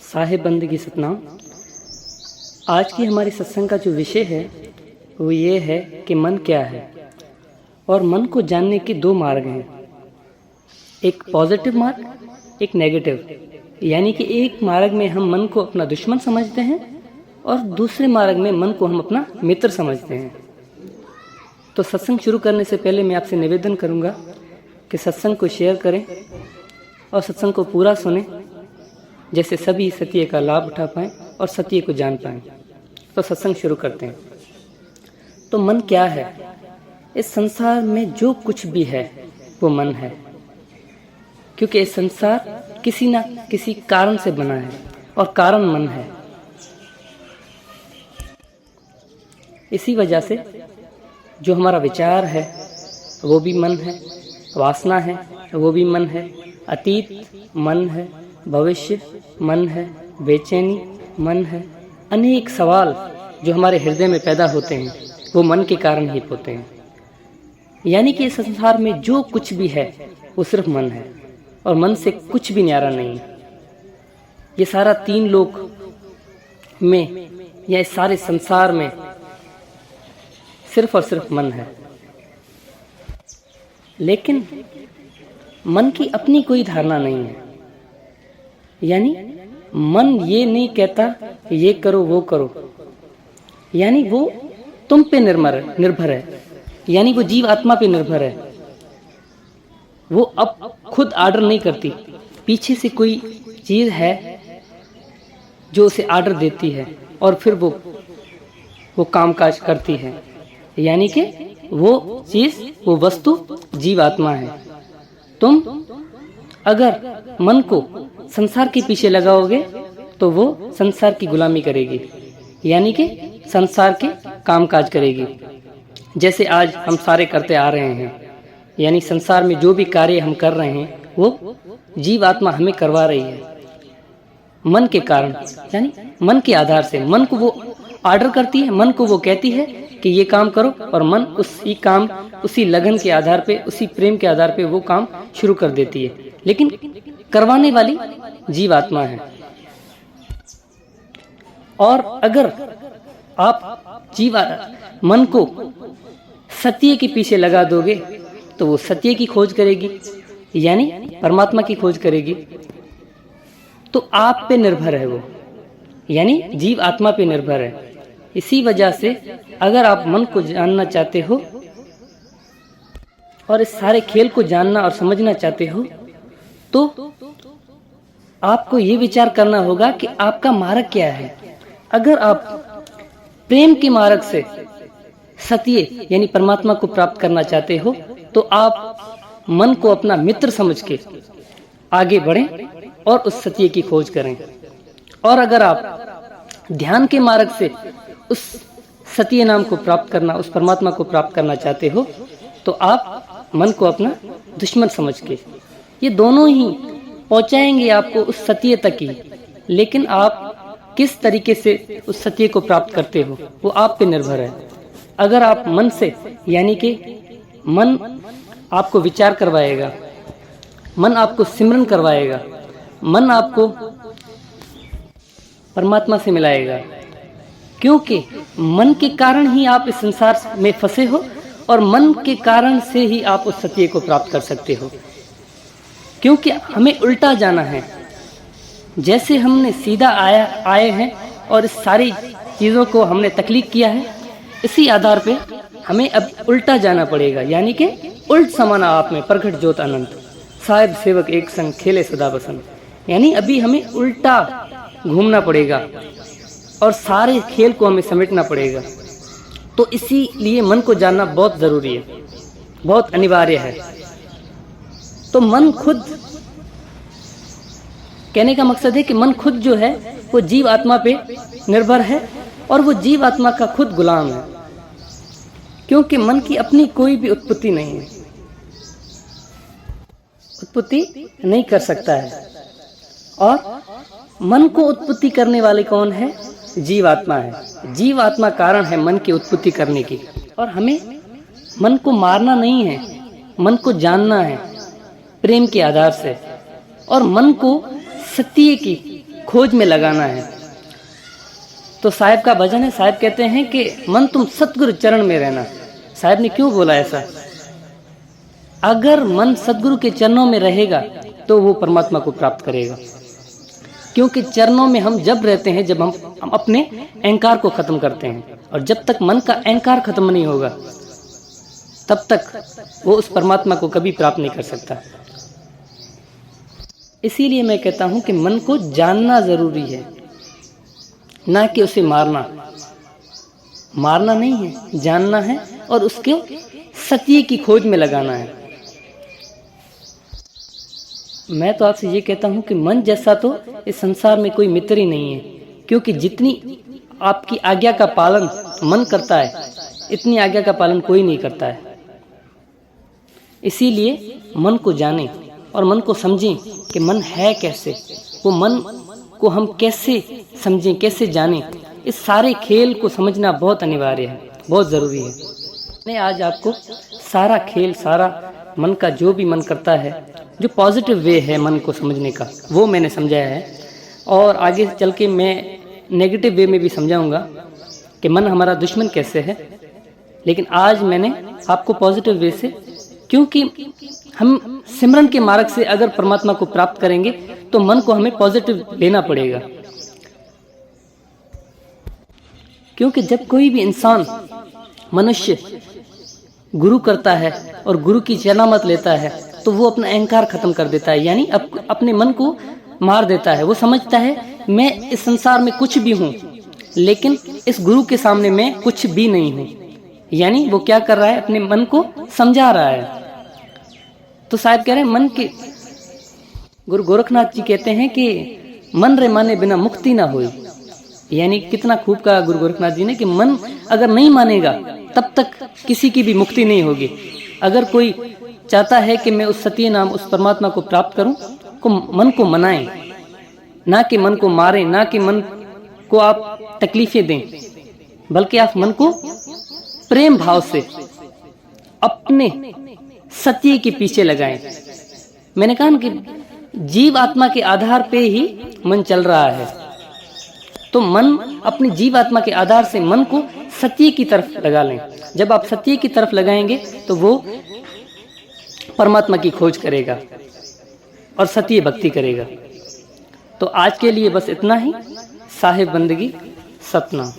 साहिब बंदगी सतनाम। आज की हमारी सत्संग का जो विषय है वो ये है कि मन क्या है। और मन को जानने के दो मार्ग हैं, एक पॉजिटिव मार्ग, एक नेगेटिव। यानी कि एक मार्ग में हम मन को अपना दुश्मन समझते हैं और दूसरे मार्ग में मन को हम अपना मित्र समझते हैं। तो सत्संग शुरू करने से पहले मैं आपसे निवेदन करूंगा कि सत्संग को शेयर करें और सत्संग को पूरा सुने, जैसे सभी सत्य का लाभ उठा पाएं और सत्य को जान पाएं। तो सत्संग शुरू करते हैं। तो मन क्या है? इस संसार में जो कुछ भी है वो मन है, क्योंकि इस संसार किसी ना किसी कारण से बना है और कारण मन है। इसी वजह से जो हमारा विचार है वो भी मन है, वासना है वो भी मन है, अतीत मन है, भविष्य मन है, बेचैनी मन है। अनेक सवाल जो हमारे हृदय में पैदा होते हैं वो मन के कारण ही होते हैं। यानी कि इस संसार में जो कुछ भी है वो सिर्फ मन है और मन से कुछ भी न्यारा नहीं है। ये सारा तीन लोक में या इस सारे संसार में सिर्फ और सिर्फ मन है। लेकिन मन की अपनी कोई धारणा नहीं है। यानी मन ये नहीं कहता ये करो वो करो, यानी वो तुम पे निर्भर है, यानी वो जीव आत्मा पे निर्भर है। वो अब खुद आर्डर नहीं करती, पीछे से कोई चीज है जो उसे आर्डर देती है और फिर वो कामकाज करती है। यानी कि वो चीज, वो वस्तु जीव आत्मा है। तुम अगर मन को संसार के पीछे लगाओगे तो वो संसार की गुलामी करेगी, यानी कि संसार के कामकाज करेगी। जैसे आज हम सारे करते आ रहे हैं, यानी संसार में जो भी कार्य हम कर रहे हैं वो जीव आत्मा हमें करवा रही है मन के कारण, यानी मन के आधार से। मन को वो आर्डर करती है, मन को वो कहती है कि ये काम करो, और मन उसी लगन के आधार पे, उसी प्रेम के आधार पे वो काम शुरू कर देती है। लेकिन करवाने वाली जीव आत्मा है। और अगर आप मन को सत्य के पीछे लगा दोगे तो वो सत्य की खोज करेगी, यानी परमात्मा की खोज करेगी। तो आप पे निर्भर है वो, यानी जीव आत्मा पे निर्भर है। इसी वजह से अगर आप मन को जानना चाहते हो और इस सारे खेल को जानना और समझना चाहते हो तो आपको ये विचार करना होगा कि आपका मार्ग क्या है। अगर आप प्रेम के मार्ग से सत्य यानी परमात्मा को प्राप्त करना चाहते हो तो आप मन को अपना मित्र समझ के आगे बढ़ें और उस सत्य की खोज करें। और अगर आप ध्यान के मार्ग से उस सत्य नाम को प्राप्त करना, उस परमात्मा को प्राप्त करना चाहते हो तो आप मन को अपना दुश्मन समझ के, ये दोनों ही पहुंचाएंगे आपको उस सत्य तक ही। लेकिन आप किस तरीके से उस सत्य को प्राप्त करते हो वो आप पे निर्भर है। अगर आप मन से, यानी कि मन आपको विचार करवाएगा, मन आपको सिमरन करवाएगा, मन आपको परमात्मा से मिलाएगा, क्योंकि मन के कारण ही आप इस संसार में फंसे हो और मन के कारण से ही आप उस सत्य को प्राप्त कर सकते हो। क्योंकि हमें उल्टा जाना है। जैसे हमने सीधा आए हैं और इस सारी चीज़ों को हमने तख्लीक किया है, इसी आधार पे हमें अब उल्टा जाना पड़ेगा। यानी कि उल्ट समाना आप में प्रकट ज्योत अनंत, साहिब सेवक एक संग खेले सदा बसंत। यानी अभी हमें उल्टा घूमना पड़ेगा और सारे खेल को हमें समेटना पड़ेगा। तो इसीलिए मन को जानना बहुत ज़रूरी है, बहुत अनिवार्य है। तो मन खुद, कहने का मकसद है कि मन खुद जो है वो जीव आत्मा पे निर्भर है और वो जीव आत्मा का खुद गुलाम है, क्योंकि मन की अपनी कोई भी उत्पत्ति नहीं है, उत्पत्ति नहीं कर सकता है। और मन को उत्पत्ति करने वाले कौन है? जीव आत्मा है। जीव आत्मा कारण है मन की उत्पत्ति करने की। और हमें मन को मारना नहीं है, मन को जानना है प्रेम के आधार से, और मन को सत्य की खोज में लगाना है। तो साहिब का भजन है, साहिब कहते हैं कि मन तुम सतगुरु चरण में रहना। साहिब ने क्यों बोला ऐसा? अगर मन सतगुरु के चरणों में रहेगा तो वो परमात्मा को प्राप्त करेगा, क्योंकि चरणों में हम जब रहते हैं जब हम अपने अहंकार को खत्म करते हैं, और जब तक मन का अहंकार खत्म नहीं होगा तब तक वो उस परमात्मा को कभी प्राप्त नहीं कर सकता। इसीलिए मैं कहता हूं कि मन को जानना जरूरी है, ना कि उसे मारना। मारना नहीं है, जानना है और उसके सत्य की खोज में लगाना है। मैं तो आपसे ये कहता हूं कि मन जैसा तो इस संसार में कोई मित्र ही नहीं है, क्योंकि जितनी आपकी आज्ञा का पालन मन करता है इतनी आज्ञा का पालन कोई नहीं करता है। इसीलिए मन को जानें और मन को समझें कि मन है कैसे, वो मन को हम कैसे समझें, कैसे जानें। इस सारे खेल को समझना बहुत अनिवार्य है, बहुत ज़रूरी है। मैं आज आपको सारा खेल, सारा मन का जो भी मन करता है, जो पॉजिटिव वे है मन को समझने का, वो मैंने समझाया है। और आगे चल के मैं नेगेटिव वे में भी समझाऊंगा कि मन हमारा दुश्मन कैसे है। लेकिन आज मैंने आपको पॉजिटिव वे से, क्योंकि हम सिमरन के मार्ग से अगर परमात्मा को प्राप्त करेंगे तो मन को हमें पॉजिटिव लेना पड़ेगा। क्योंकि जब कोई भी इंसान, मनुष्य गुरु करता है और गुरु की चरणामत लेता है तो वो अपना अहंकार खत्म कर देता है, यानी अपने मन को मार देता है। वो समझता है मैं इस संसार में कुछ भी हूँ, लेकिन इस गुरु के सामने मैं कुछ भी नहीं हूँ। यानी वो क्या कर रहा है? अपने मन को समझा रहा है। तो साहब कह रहे हैं मन के, गुरु गोरखनाथ जी कहते हैं कि मन रे माने बिना मुक्ति ना होई। यानी कितना खूब कहा गुरु गोरखनाथ जी ने कि मन अगर नहीं मानेगा तब तक किसी की भी मुक्ति नहीं होगी। अगर कोई चाहता है कि मैं उस सत्य नाम, उस परमात्मा को प्राप्त करूं, को मन को मनाएं, ना कि मन को मारें, ना कि मन को आप तकलीफें दें, बल्कि आप मन को प्रेम भाव से अपने सत्य के पीछे लगाएं। मैंने कहा कि जीव आत्मा के आधार पे ही मन चल रहा है, तो मन अपनी जीव आत्मा के आधार से मन को सत्य की तरफ लगा लें। जब आप सत्य की तरफ लगाएंगे तो वो परमात्मा की खोज करेगा और सत्य भक्ति करेगा। तो आज के लिए बस इतना ही। साहिब बंदगी सतनाम।